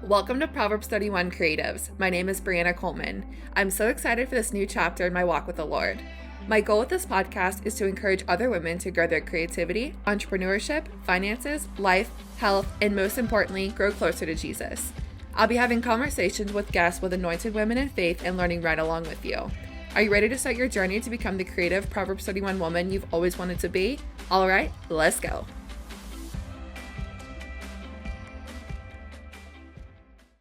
Welcome to Proverbs 31 Creatives. My name is Brianna Coleman. I'm so excited for this new chapter in my walk with the Lord. My goal with this podcast is to encourage other women to grow their creativity, entrepreneurship, finances, life, health, and most importantly, grow closer to Jesus. I'll be having conversations with guests with anointed women in faith and learning right along with you. Are you ready to start your journey to become the creative Proverbs 31 woman you've always wanted to be? All right, let's go.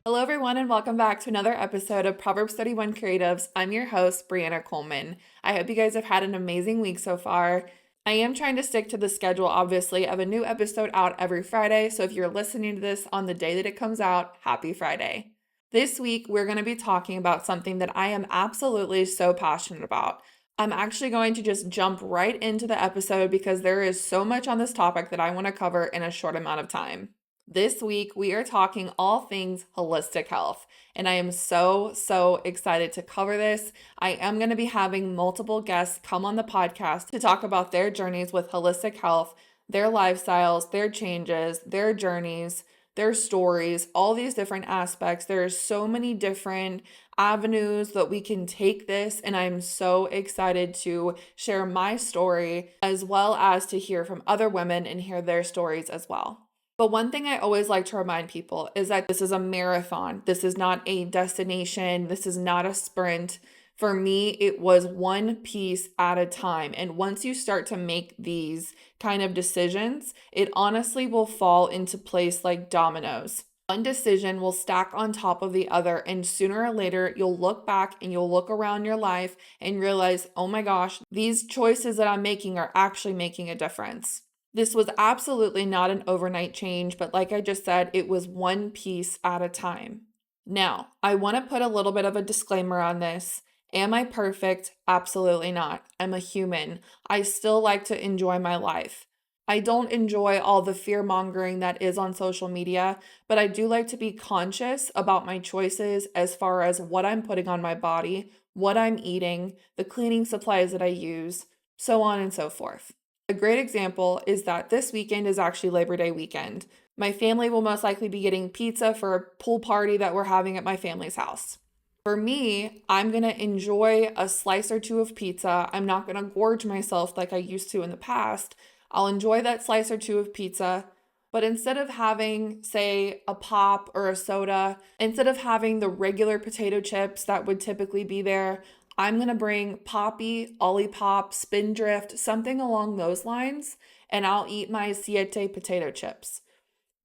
Hello, everyone, and welcome back to another episode of Proverbs 31 Creatives. I'm your host, Brianna Coleman. I hope you guys have had an amazing week so far. I am trying to stick to the schedule, obviously, of a new episode out every Friday. So if you're listening to this on the day that it comes out, happy Friday. This week, we're going to be talking about something that I am absolutely so passionate about. I'm actually going to just jump right into the episode because there is so much on this topic that I want to cover in a short amount of time. This week, we are talking all things holistic health, and I am so excited to cover this. I am going to be having multiple guests come on the podcast to talk about their journeys with holistic health, their lifestyles, their changes, their journeys, their stories, all these different aspects. There are so many different avenues that we can take this, and I'm so excited to share my story as well as to hear from other women and hear their stories as well. But one thing I always like to remind people is that this is a marathon. This is not a destination. This is not a sprint. For me, it was one piece at a time. And once you start to make these kind of decisions, it honestly will fall into place like dominoes. One decision will stack on top of the other, and sooner or later, you'll look back and you'll look around your life and realize, oh my gosh, these choices that I'm making are actually making a difference. This was absolutely not an overnight change, but like I just said, it was one piece at a time. Now, I want to put a little bit of a disclaimer on this. Am I perfect? Absolutely not. I'm a human. I still like to enjoy my life. I don't enjoy all the fear mongering that is on social media, but I do like to be conscious about my choices as far as what I'm putting on my body, what I'm eating, the cleaning supplies that I use, so on and so forth. A great example is that this weekend is actually Labor Day weekend. My family will most likely be getting pizza for a pool party that we're having at my family's house. For me, I'm going to enjoy a slice or two of pizza. I'm not going to gorge myself like I used to in the past. I'll enjoy that slice or two of pizza. But instead of having, say, a pop or a soda, instead of having the regular potato chips that would typically be there, I'm going to bring Poppy, Olipop, Spindrift, something along those lines, and I'll eat my Siete potato chips.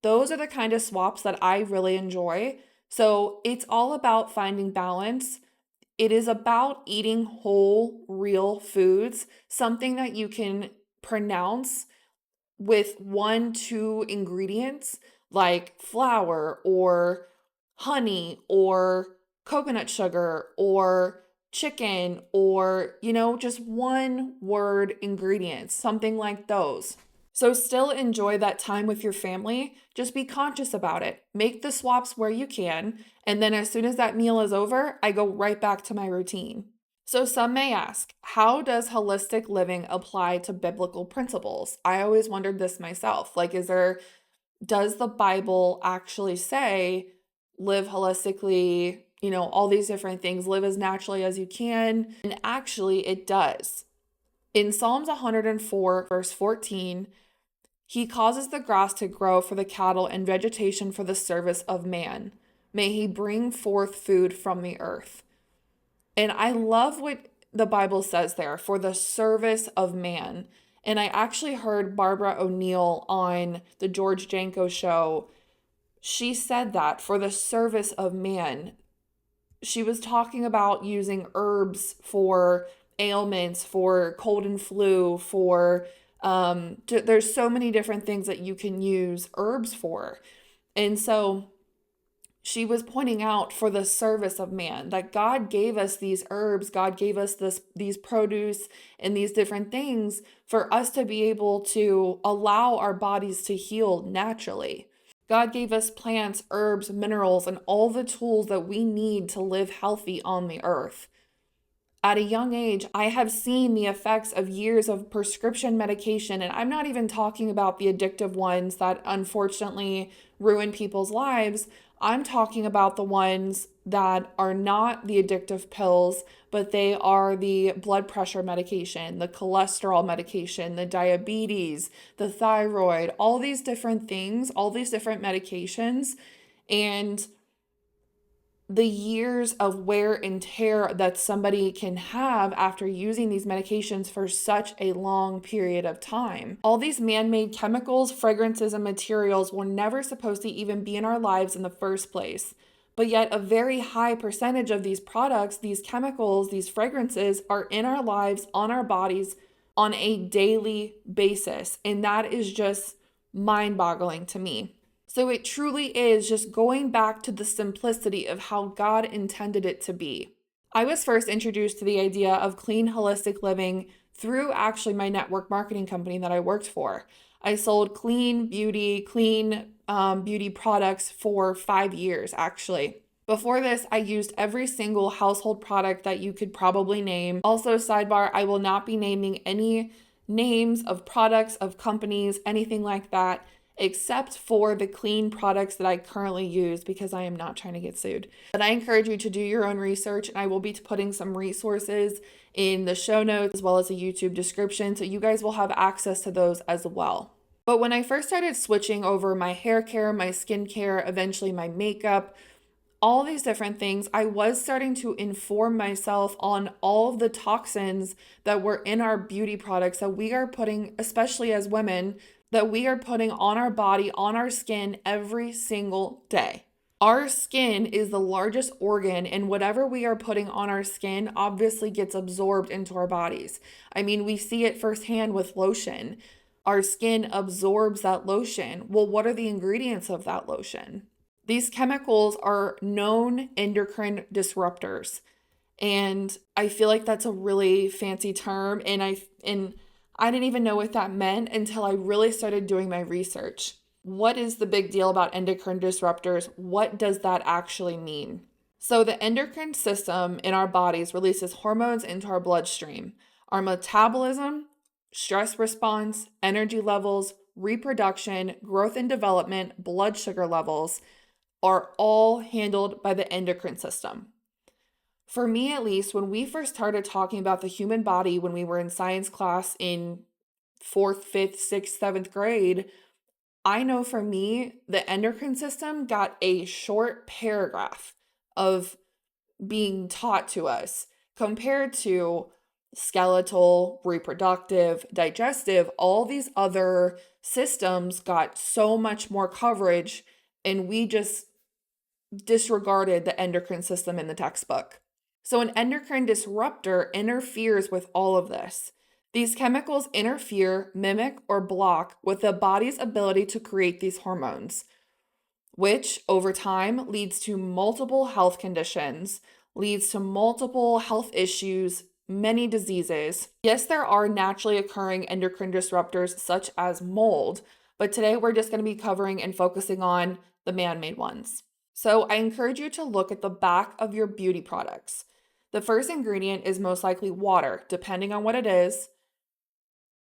Those are the kind of swaps that I really enjoy. So it's all about finding balance. It is about eating whole, real foods, something that you can pronounce with 1-2 ingredients like flour or honey or coconut sugar or chicken or, just one word ingredients, something like those. So still enjoy that time with your family. Just be conscious about it. Make the swaps where you can. And then as soon as that meal is over, I go right back to my routine. So some may ask, how does holistic living apply to biblical principles? I always wondered this myself. Does the Bible actually say live holistically, all these different things, live as naturally as you can? And actually it does. In Psalms 104, verse 14, he causes the grass to grow for the cattle and vegetation for the service of man. May he bring forth food from the earth. And I love what the Bible says there, for the service of man. And I actually heard Barbara O'Neill on the George Janko show. She said that for the service of man. She was talking about using herbs for ailments, for cold and flu, there's so many different things that you can use herbs for. And so she was pointing out for the service of man that God gave us these herbs, God gave us these produce and these different things for us to be able to allow our bodies to heal naturally. God gave us plants, herbs, minerals, and all the tools that we need to live healthy on the earth. At a young age, I have seen the effects of years of prescription medication, and I'm not even talking about the addictive ones that unfortunately ruin people's lives. I'm talking about the ones that are not the addictive pills, but they are the blood pressure medication, the cholesterol medication, the diabetes, the thyroid, all these different things, all these different medications. And the years of wear and tear that somebody can have after using these medications for such a long period of time. All these man-made chemicals, fragrances, and materials were never supposed to even be in our lives in the first place. But yet a very high percentage of these products, these chemicals, these fragrances are in our lives, on our bodies, on a daily basis. And that is just mind-boggling to me. So it truly is just going back to the simplicity of how God intended it to be. I was first introduced to the idea of clean, holistic living through actually my network marketing company that I worked for. I sold clean beauty products for 5 years, actually. Before this, I used every single household product that you could probably name. Also, sidebar, I will not be naming any names of products, of companies, anything like that, except for the clean products that I currently use because I am not trying to get sued. But I encourage you to do your own research, and I will be putting some resources in the show notes as well as a YouTube description, so you guys will have access to those as well. But when I first started switching over my hair care, my skin care, eventually my makeup, all these different things, I was starting to inform myself on all of the toxins that were in our beauty products that we are putting, especially as women, that we are putting on our body, on our skin every single day. Our skin is the largest organ, and whatever we are putting on our skin obviously gets absorbed into our bodies. I mean, we see it firsthand with lotion. Our skin absorbs that lotion. Well, what are the ingredients of that lotion? These chemicals are known endocrine disruptors. And I feel like that's a really fancy term. And I didn't even know what that meant until I really started doing my research. What is the big deal about endocrine disruptors? What does that actually mean? So the endocrine system in our bodies releases hormones into our bloodstream. Our metabolism, stress response, energy levels, reproduction, growth and development, blood sugar levels are all handled by the endocrine system. For me, at least, when we first started talking about the human body when we were in science class in 4th, 5th, 6th, 7th grade, I know for me, the endocrine system got a short paragraph of being taught to us compared to skeletal, reproductive, digestive, all these other systems got so much more coverage, and we just disregarded the endocrine system in the textbook. So an endocrine disruptor interferes with all of this. These chemicals interfere, mimic, or block with the body's ability to create these hormones, which over time leads to multiple health conditions, leads to multiple health issues, many diseases. Yes, there are naturally occurring endocrine disruptors such as mold, but today we're just going to be covering and focusing on the man-made ones. So I encourage you to look at the back of your beauty products. The first ingredient is most likely water, depending on what it is.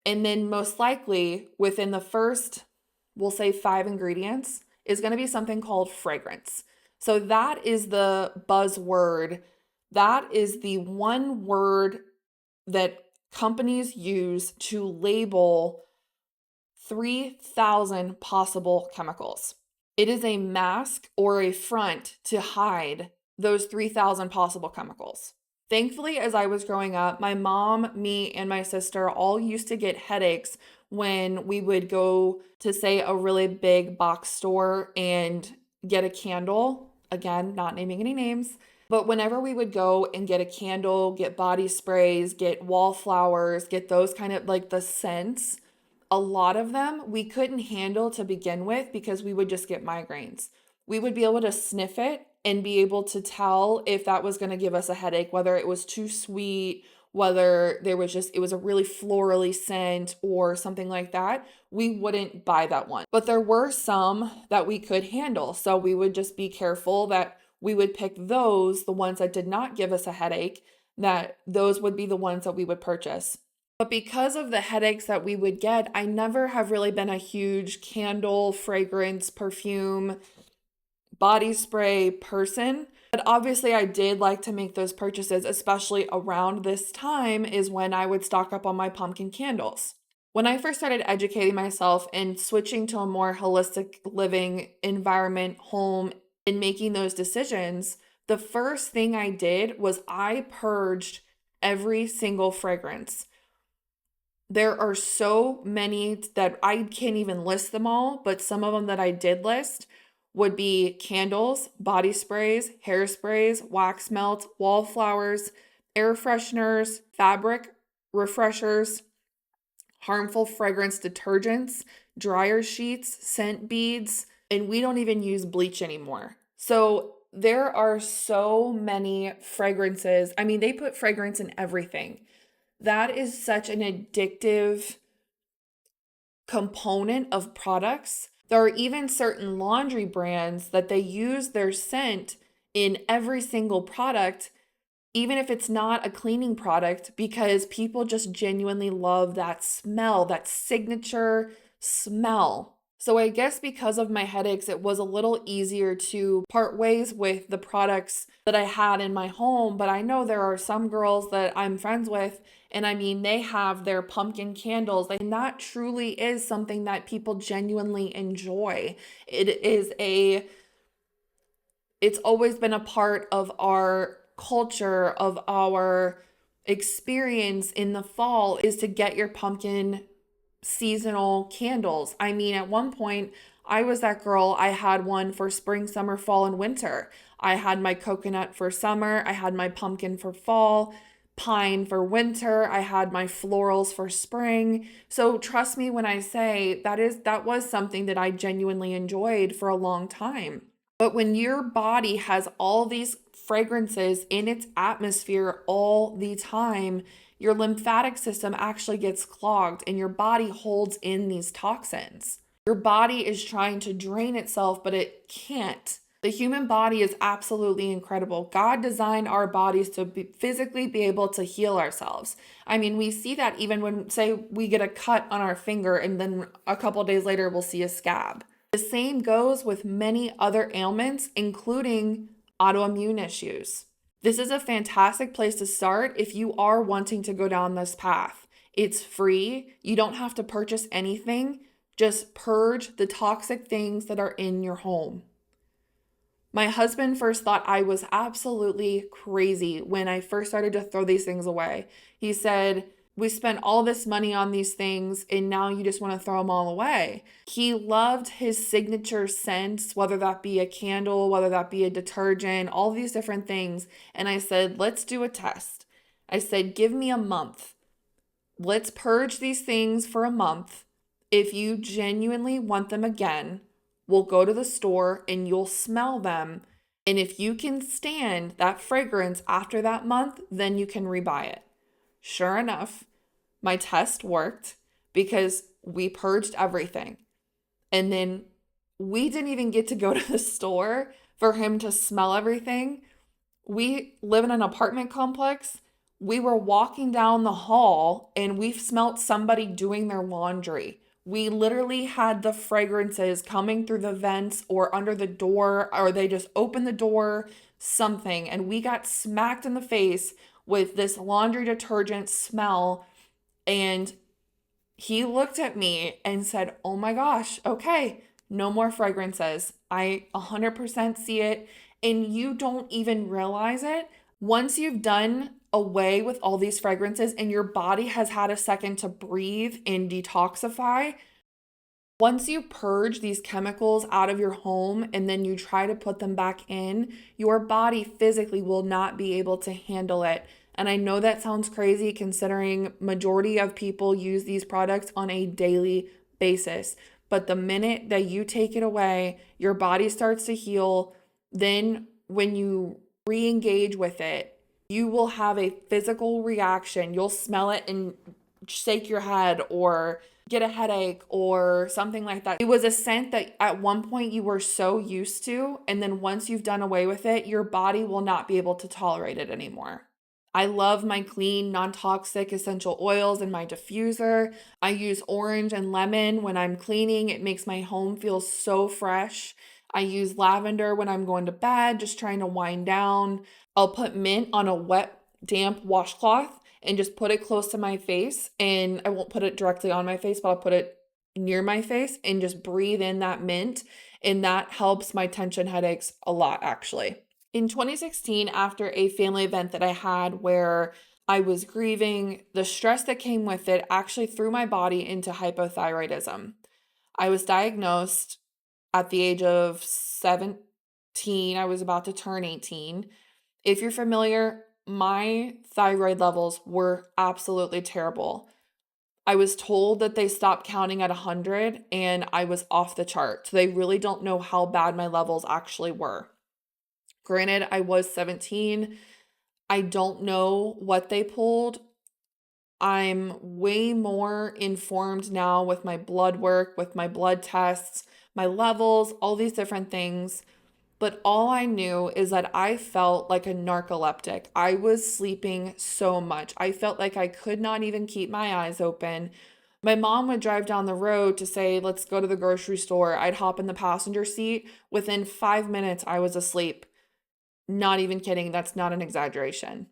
And then most likely within the first, we'll say 5 ingredients, is going to be something called fragrance. So that is the buzzword. That is the one word that companies use to label 3,000 possible chemicals. It is a mask or a front to hide those 3,000 possible chemicals. Thankfully, as I was growing up, my mom, me, and my sister all used to get headaches when we would go to, say, a really big box store and get a candle. Again, not naming any names. But whenever we would go and get a candle, get body sprays, get wallflowers, get those kind of like the scents, a lot of them we couldn't handle to begin with because we would just get migraines. We would be able to sniff it and be able to tell if that was going to give us a headache, whether it was too sweet, whether it was a really florally scent or something like that. We wouldn't buy that one. But there were some that we could handle. So we would just be careful that we would pick those, the ones that did not give us a headache, that those would be the ones that we would purchase. But because of the headaches that we would get, I never have really been a huge candle, fragrance, perfume, body spray person. But obviously, I did like to make those purchases, especially around this time is when I would stock up on my pumpkin candles. When I first started educating myself and switching to a more holistic living environment, home, and making those decisions, the first thing I did was I purged every single fragrance. There are so many that I can't even list them all, but some of them that I did list would be candles, body sprays, hairsprays, wax melts, wallflowers, air fresheners, fabric refreshers, harmful fragrance detergents, dryer sheets, scent beads, and we don't even use bleach anymore. So there are so many fragrances. I mean, they put fragrance in everything. That is such an addictive component of products. There are even certain laundry brands that they use their scent in every single product, even if it's not a cleaning product, because people just genuinely love that smell, that signature smell. So I guess because of my headaches, it was a little easier to part ways with the products that I had in my home. But I know there are some girls that I'm friends with, and I mean, they have their pumpkin candles, and that truly is something that people genuinely enjoy. It's always been a part of our culture, of our experience in the fall, is to get your pumpkin seasonal candles. I mean, at one point, I was that girl. I had one for spring, summer, fall, and winter. I had my coconut for summer. I had my pumpkin for fall, pine for winter. I had my florals for spring. So trust me when I say that was something that I genuinely enjoyed for a long time. But when your body has all these fragrances in its atmosphere all the time, your lymphatic system actually gets clogged and your body holds in these toxins. Your body is trying to drain itself, but it can't. The human body is absolutely incredible. God designed our bodies to physically be able to heal ourselves. I mean, we see that even when, say, we get a cut on our finger and then a couple days later we'll see a scab. The same goes with many other ailments, including autoimmune issues. This is a fantastic place to start if you are wanting to go down this path. It's free. You don't have to purchase anything. Just purge the toxic things that are in your home. My husband first thought I was absolutely crazy when I first started to throw these things away. He said, "We spent all this money on these things and now you just want to throw them all away." He loved his signature scents, whether that be a candle, whether that be a detergent, all these different things. And I said, let's do a test. I said, give me a month. Let's purge these things for a month. If you genuinely want them again, we'll go to the store and you'll smell them. And if you can stand that fragrance after that month, then you can rebuy it. Sure enough, my test worked because we purged everything. And then we didn't even get to go to the store for him to smell everything. We live in an apartment complex. We were walking down the hall and we smelt somebody doing their laundry. We literally had the fragrances coming through the vents or under the door, or they just opened the door, something. And we got smacked in the face with this laundry detergent smell. And he looked at me and said, "Oh my gosh, okay, no more fragrances." I 100% see it. And you don't even realize it. Once you've done away with all these fragrances and your body has had a second to breathe and detoxify, once you purge these chemicals out of your home and then you try to put them back in, your body physically will not be able to handle it. And I know that sounds crazy considering majority of people use these products on a daily basis. But the minute that you take it away, your body starts to heal. Then when you re-engage with it, you will have a physical reaction. You'll smell it and shake your head or get a headache or something like that. It was a scent that at one point you were so used to, and then once you've done away with it, your body will not be able to tolerate it anymore. I love my clean, non-toxic essential oils in my diffuser. I use orange and lemon when I'm cleaning. It makes my home feel so fresh. I use lavender when I'm going to bed, just trying to wind down. I'll put mint on a wet, damp washcloth and just put it close to my face. And I won't put it directly on my face, but I'll put it near my face and just breathe in that mint. And that helps my tension headaches a lot, actually. In 2016, after a family event that I had where I was grieving, the stress that came with it actually threw my body into hypothyroidism. I was diagnosed at the age of 17. I was about to turn 18. If you're familiar, my thyroid levels were absolutely terrible. I was told that they stopped counting at 100 and I was off the chart. So they really don't know how bad my levels actually were. Granted, I was 17. I don't know what they pulled. I'm way more informed now with my blood work, with my blood tests, my levels, all these different things. But all I knew is that I felt like a narcoleptic. I was sleeping so much. I felt like I could not even keep my eyes open. My mom would drive down the road to say, let's go to the grocery store. I'd hop in the passenger seat. Within 5 minutes, I was asleep. Not even kidding. That's not an exaggeration.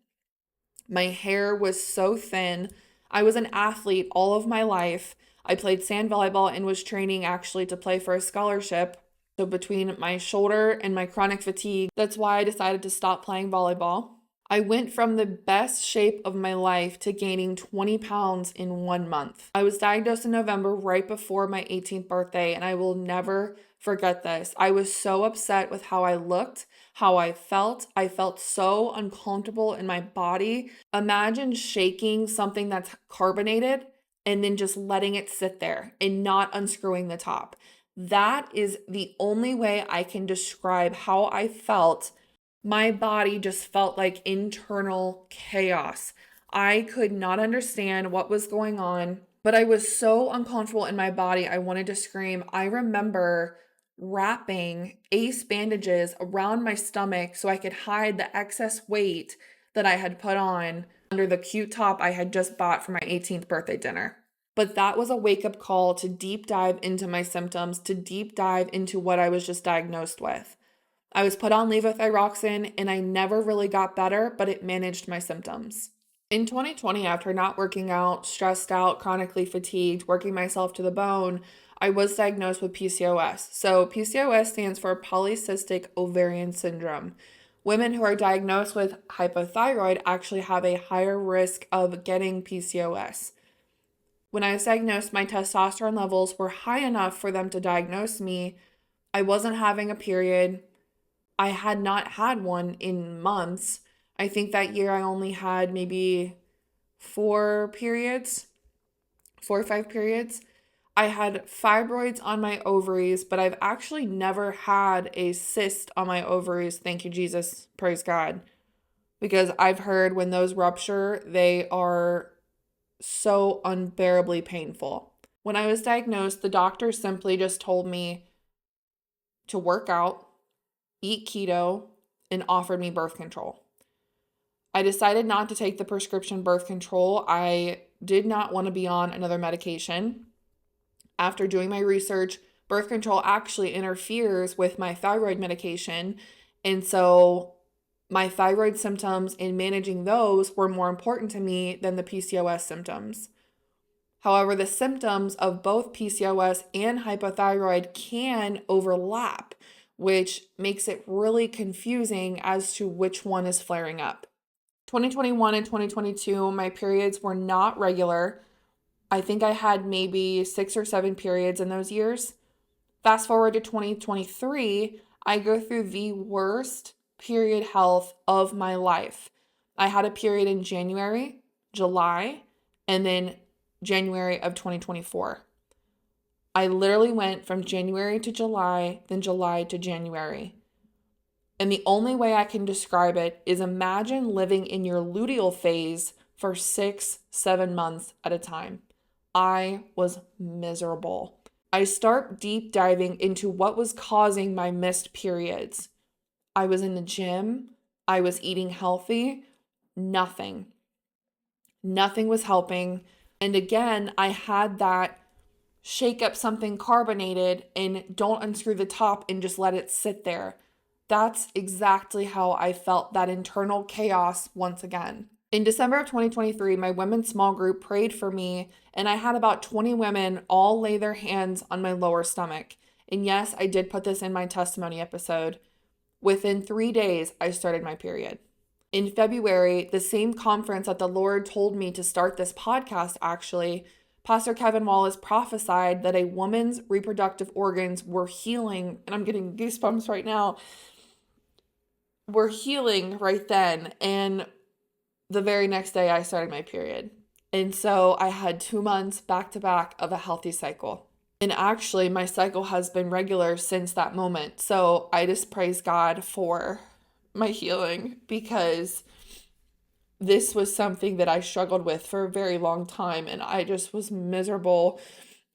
My hair was so thin. I was an athlete all of my life. I played sand volleyball and was training actually to play for a scholarship. So between my shoulder and my chronic fatigue, that's why I decided to stop playing volleyball. I went from the best shape of my life to gaining 20 pounds in 1 month. I was diagnosed in November right before my 18th birthday, and I will never forget this. I was so upset with how I looked, how I felt. I felt so uncomfortable in my body. Imagine shaking something that's carbonated and then just letting it sit there and not unscrewing the top. That is the only way I can describe how I felt. My body just felt like internal chaos. I could not understand what was going on, but I was so uncomfortable in my body. I wanted to scream. I remember wrapping ace bandages around my stomach so I could hide the excess weight that I had put on under the cute top I had just bought for my 18th birthday dinner. But that was a wake-up call to deep dive into my symptoms, to deep dive into what I was just diagnosed with. I was put on levothyroxine and I never really got better, but it managed my symptoms. In 2020, after not working out, stressed out, chronically fatigued, working myself to the bone, I was diagnosed with PCOS. So PCOS stands for polycystic ovarian syndrome. Women who are diagnosed with hypothyroid actually have a higher risk of getting PCOS. When I was diagnosed, my testosterone levels were high enough for them to diagnose me. I wasn't having a period. I had not had one in months. I think that year I only had maybe 4 or 5 periods. I had fibroids on my ovaries, but I've actually never had a cyst on my ovaries. Thank you, Jesus. Praise God. Because I've heard when those rupture, they are so unbearably painful. When I was diagnosed, the doctor simply just told me to work out, eat keto, and offered me birth control. I decided not to take the prescription birth control. I did not want to be on another medication. After doing my research, birth control actually interferes with my thyroid medication. And so my thyroid symptoms and managing those were more important to me than the PCOS symptoms. However, the symptoms of both PCOS and hypothyroid can overlap, which makes it really confusing as to which one is flaring up. 2021 and 2022, my periods were not regular. I think I had maybe 6 or 7 periods in those years. Fast forward to 2023, I go through the worst period health of my life. I had a period in January, July, and then January of 2024. I literally went from January to July, then July to January. And the only way I can describe it is imagine living in your luteal phase for 6, 7 months at a time. I was miserable. I start deep diving into what was causing my missed periods. I was in the gym. I was eating healthy. nothing. Nothing was helping. And again, I had that shake up something carbonated and don't unscrew the top and just let it sit there. That's exactly how I felt, that internal chaos once again. In December of 2023, my women's small group prayed for me, and I had about 20 women all lay their hands on my lower stomach. And yes, I did put this in my testimony episode. Within 3 days, I started my period. In February, the same conference that the Lord told me to start this podcast, actually, Pastor Kevin Wallace prophesied that a woman's reproductive organs were healing, and I'm getting goosebumps right now, were healing right then. And the very next day, I started my period. And so I had 2 months back to back of a healthy cycle. And actually, my cycle has been regular since that moment. So I just praise God for my healing, because this was something that I struggled with for a very long time, and I just was miserable.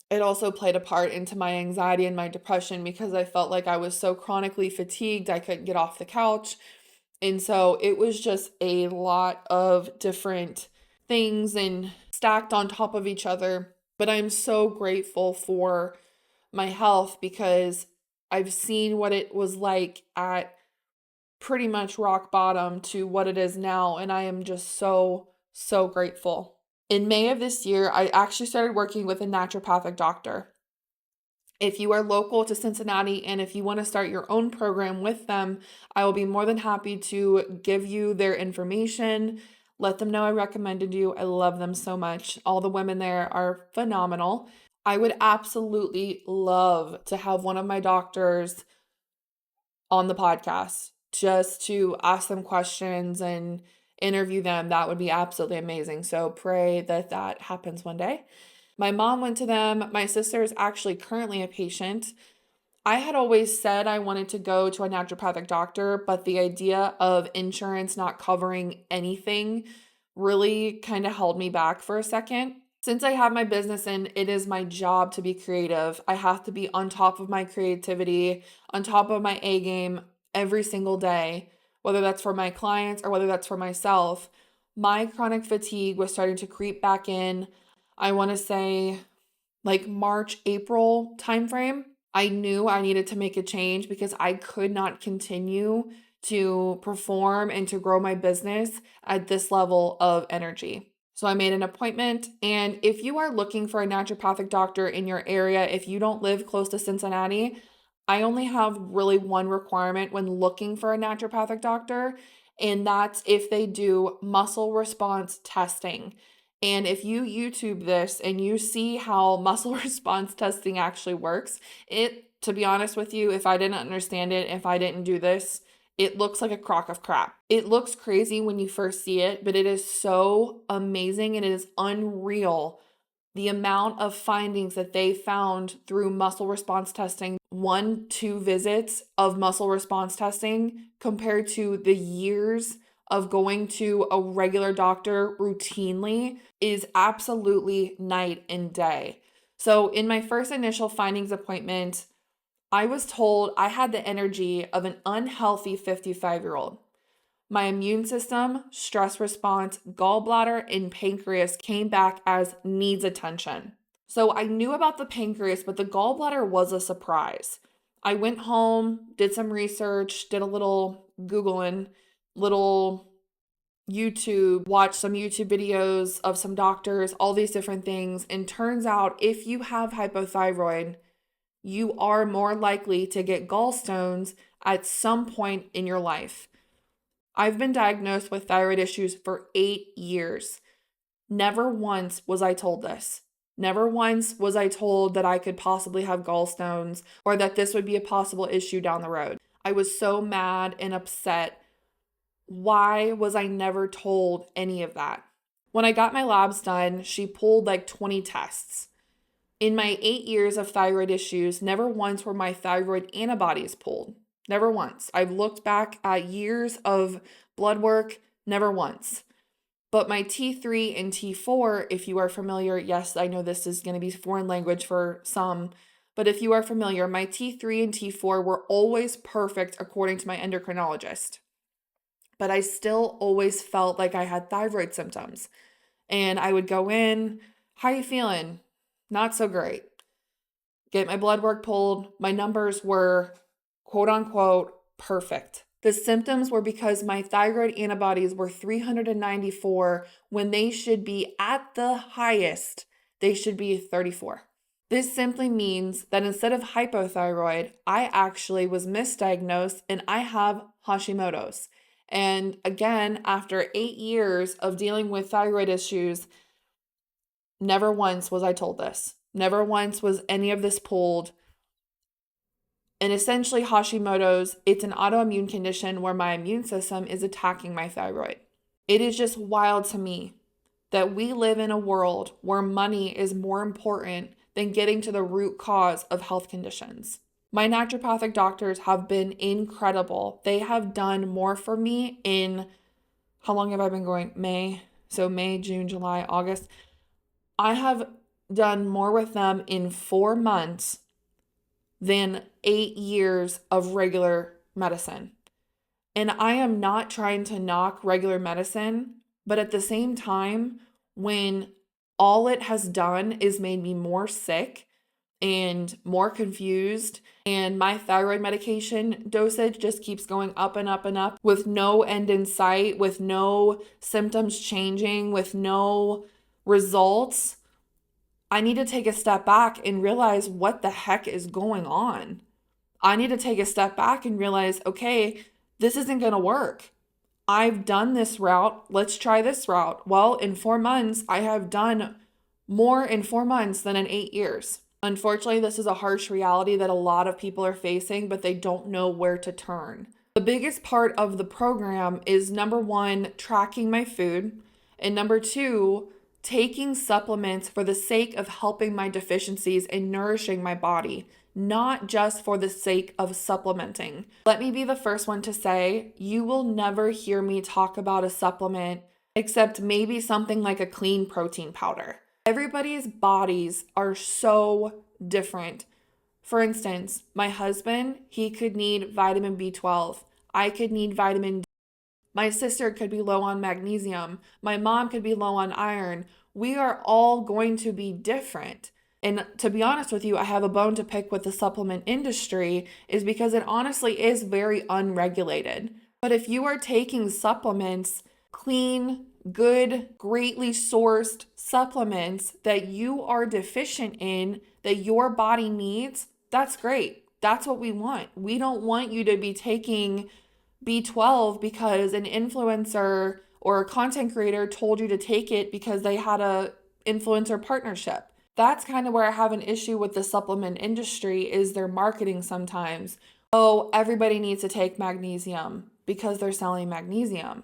It also played a part into my anxiety and my depression because I felt like I was so chronically fatigued, I couldn't get off the couch. And so it was just a lot of different things and stacked on top of each other. But I'm so grateful for my health, because I've seen what it was like at pretty much rock bottom to what it is now. And I am just so, so grateful. In May of this year, I actually started working with a naturopathic doctor. If you are local to Cincinnati and if you want to start your own program with them, I will be more than happy to give you their information. Let them know I recommended you. I love them so much. All the women there are phenomenal. I would absolutely love to have one of my doctors on the podcast just to ask them questions and interview them. That would be absolutely amazing. So pray that that happens one day. My mom went to them. My sister is actually currently a patient. I had always said I wanted to go to a naturopathic doctor, but the idea of insurance not covering anything really kind of held me back for a second. Since I have my business and it is my job to be creative, I have to be on top of my creativity, on top of my A game every single day, whether that's for my clients or whether that's for myself. My chronic fatigue was starting to creep back in. I want to say like March, April timeframe. I knew I needed to make a change because I could not continue to perform and to grow my business at this level of energy. So I made an appointment, and if you are looking for a naturopathic doctor in your area, if you don't live close to Cincinnati, I only have really one requirement when looking for a naturopathic doctor, and that's if they do muscle response testing. And if you YouTube this and you see how muscle response testing actually works, to be honest with you, if I didn't understand it, if I didn't do this, it looks like a crock of crap. It looks crazy when you first see it, but it is so amazing and it is unreal the amount of findings that they found through muscle response testing, 1-2 visits of muscle response testing compared to the years of going to a regular doctor routinely is absolutely night and day. So in my first initial findings appointment, I was told I had the energy of an unhealthy 55-year-old. My immune system, stress response, gallbladder, and pancreas came back as needs attention. So I knew about the pancreas, but the gallbladder was a surprise. I went home, did some research, did a little Googling, little YouTube, watched some YouTube videos of some doctors, all these different things. And turns out if you have hypothyroid, you are more likely to get gallstones at some point in your life. I've been diagnosed with thyroid issues for 8 years. Never once was I told this. Never once was I told that I could possibly have gallstones or that this would be a possible issue down the road. I was so mad and upset. Why was I never told any of that? When I got my labs done, she pulled like 20 tests. In my 8 years of thyroid issues, never once were my thyroid antibodies pulled. Never once. I've looked back at years of blood work, never once. But my T3 and T4, if you are familiar, yes, I know this is going to be foreign language for some, but if you are familiar, my T3 and T4 were always perfect according to my endocrinologist. but I still always felt like I had thyroid symptoms. And I would go in, how you feeling? Not so great. Get my blood work pulled. My numbers were quote unquote perfect. The symptoms were because my thyroid antibodies were 394 when they should be at the highest, they should be 34. This simply means that instead of hypothyroid, I actually was misdiagnosed and I have Hashimoto's. And again, after 8 years of dealing with thyroid issues, never once was I told this. Never once was any of this pulled. And essentially, Hashimoto's, it's an autoimmune condition where my immune system is attacking my thyroid. It is just wild to me that we live in a world where money is more important than getting to the root cause of health conditions. My naturopathic doctors have been incredible. They have done more for me in, how long have I been going? May. So May, June, July, August. I have done more with them in 4 months than 8 years of regular medicine. And I am not trying to knock regular medicine, but at the same time, when all it has done is made me more sick and more confused, and my thyroid medication dosage just keeps going up and up and up with no end in sight, with no symptoms changing, with no results, I need to take a step back and realize what the heck is going on. I need to take a step back and realize, okay, this isn't going to work. I've done this route. Let's try this route. Well, in 4 months, I have done more in 4 months than in 8 years. Unfortunately, this is a harsh reality that a lot of people are facing, but they don't know where to turn. The biggest part of the program is number 1, tracking my food, and number 2, taking supplements for the sake of helping my deficiencies and nourishing my body, not just for the sake of supplementing. Let me be the first one to say, you will never hear me talk about a supplement except maybe something like a clean protein powder. Everybody's bodies are so different. For instance, my husband, he could need vitamin B12. I could need vitamin D. My sister could be low on magnesium. My mom could be low on iron. We are all going to be different. And to be honest with you, I have a bone to pick with the supplement industry is because it honestly is very unregulated. But if you are taking supplements, clean, good, greatly sourced supplements that you are deficient in, that your body needs, that's great. That's what we want. We don't want you to be taking B12 because an influencer or a content creator told you to take it because they had a influencer partnership. That's kind of where I have an issue with the supplement industry is their marketing sometimes. Oh, everybody needs to take magnesium because they're selling magnesium.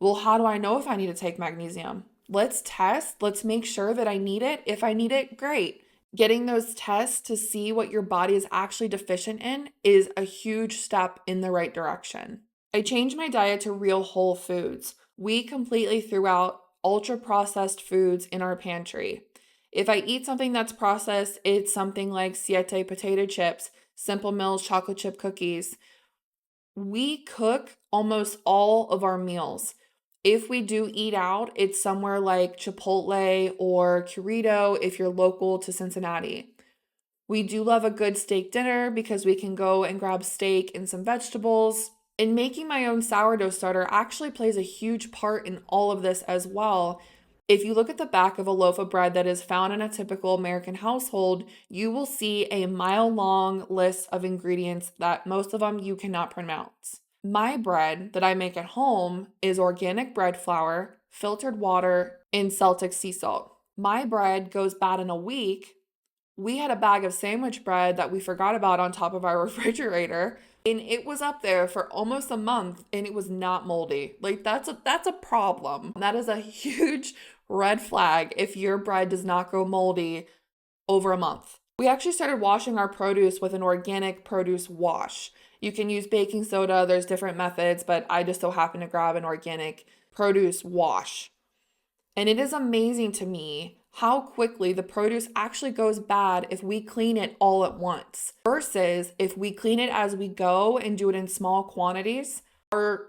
Well, how do I know if I need to take magnesium? Let's test. Let's make sure that I need it. If I need it, great. Getting those tests to see what your body is actually deficient in is a huge step in the right direction. I changed my diet to real whole foods. We completely threw out ultra-processed foods in our pantry. If I eat something that's processed, it's something like Siete potato chips, Simple Mills chocolate chip cookies. We cook almost all of our meals. If we do eat out, it's somewhere like Chipotle or Curito if you're local to Cincinnati. We do love a good steak dinner because we can go and grab steak and some vegetables. And making my own sourdough starter actually plays a huge part in all of this as well. If you look at the back of a loaf of bread that is found in a typical American household, you will see a mile-long list of ingredients that most of them you cannot pronounce. My bread that I make at home is organic bread flour, filtered water, and Celtic sea salt. My bread goes bad in a week. We had a bag of sandwich bread that we forgot about on top of our refrigerator, and it was up there for almost a month and it was not moldy. Like that's a problem. That is a huge red flag if your bread does not go moldy over a month. We actually started washing our produce with an organic produce wash. You can use baking soda, there's different methods, but I just so happen to grab an organic produce wash. And it is amazing to me how quickly the produce actually goes bad if we clean it all at once versus if we clean it as we go and do it in small quantities. Our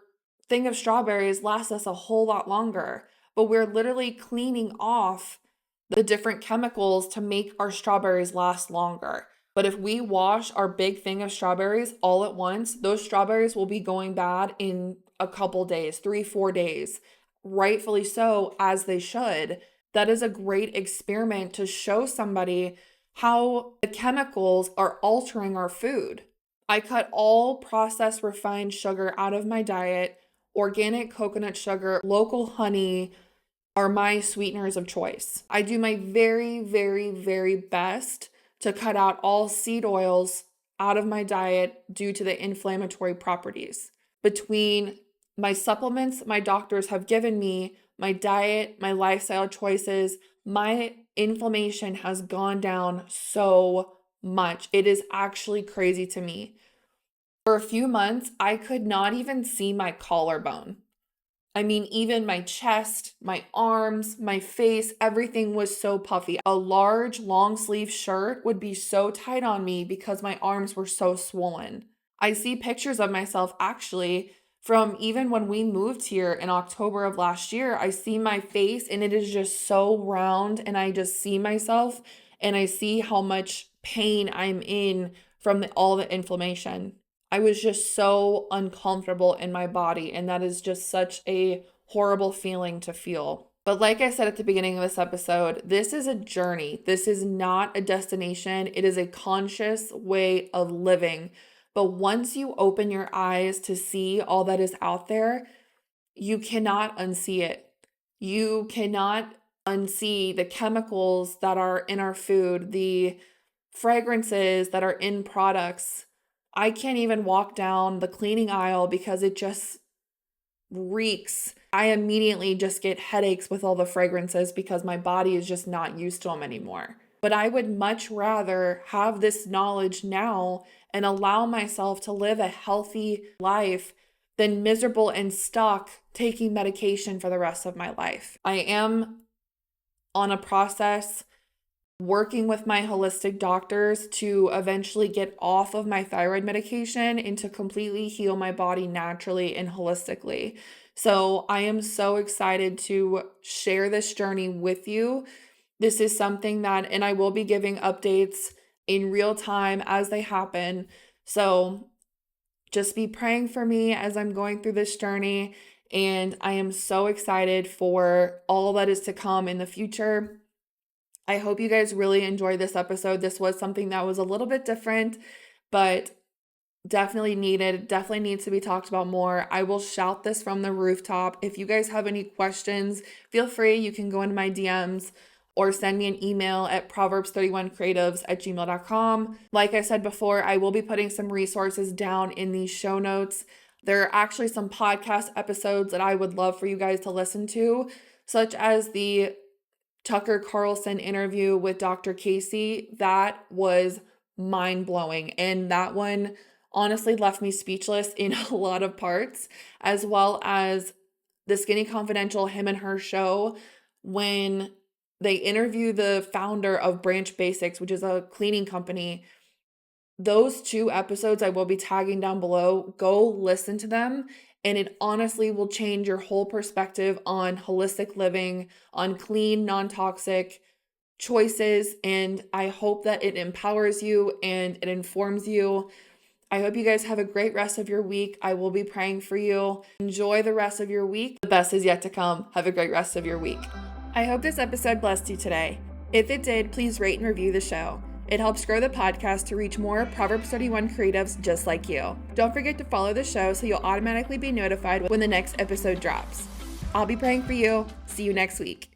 thing of strawberries lasts us a whole lot longer, but we're literally cleaning off the different chemicals to make our strawberries last longer. But if we wash our big thing of strawberries all at once, those strawberries will be going bad in a couple days, 3-4 days, rightfully so, as they should. That is a great experiment to show somebody how the chemicals are altering our food. I cut all processed refined sugar out of my diet. Organic coconut sugar, local honey are my sweeteners of choice. I do my very, very, very best to cut out all seed oils out of my diet due to the inflammatory properties. Between my supplements my doctors have given me, my diet, my lifestyle choices, my inflammation has gone down so much. It is actually crazy to me. For a few months, I could not even see my collarbone. I mean, even my chest, my arms, my face, everything was so puffy. A large long sleeve shirt would be so tight on me because my arms were so swollen. I see pictures of myself actually from even when we moved here in October of last year. I see my face and it is just so round, and I just see myself and I see how much pain I'm in from all the inflammation. I was just so uncomfortable in my body, and that is just such a horrible feeling to feel. But like I said at the beginning of this episode, this is a journey. This is not a destination. It is a conscious way of living. But once you open your eyes to see all that is out there, you cannot unsee it. You cannot unsee the chemicals that are in our food, the fragrances that are in products. I can't even walk down the cleaning aisle because it just reeks. I immediately just get headaches with all the fragrances because my body is just not used to them anymore. But I would much rather have this knowledge now and allow myself to live a healthy life than miserable and stuck taking medication for the rest of my life. I am on a process working with my holistic doctors to eventually get off of my thyroid medication and to completely heal my body naturally and holistically. So I am so excited to share this journey with you. This is something that, and I will be giving updates in real time as they happen. So just be praying for me as I'm going through this journey. And I am so excited for all that is to come in the future. I hope you guys really enjoyed this episode. This was something that was a little bit different, but definitely needed, definitely needs to be talked about more. I will shout this from the rooftop. If you guys have any questions, feel free. You can go into my DMs or send me an email at proverbs31creatives@gmail.com. Like I said before, I will be putting some resources down in these show notes. There are actually some podcast episodes that I would love for you guys to listen to, such as the Tucker Carlson interview with Dr. Casey. That was mind-blowing. And that one honestly left me speechless in a lot of parts, as well as the Skinny Confidential, him and her show, when they interview the founder of Branch Basics, which is a cleaning company. Those 2 episodes I will be tagging down below. Go listen to them. And it honestly will change your whole perspective on holistic living, on clean, non-toxic choices. And I hope that it empowers you and it informs you. I hope you guys have a great rest of your week. I will be praying for you. Enjoy the rest of your week. The best is yet to come. Have a great rest of your week. I hope this episode blessed you today. If it did, please rate and review the show. It helps grow the podcast to reach more Proverbs 31 creatives just like you. Don't forget to follow the show so you'll automatically be notified when the next episode drops. I'll be praying for you. See you next week.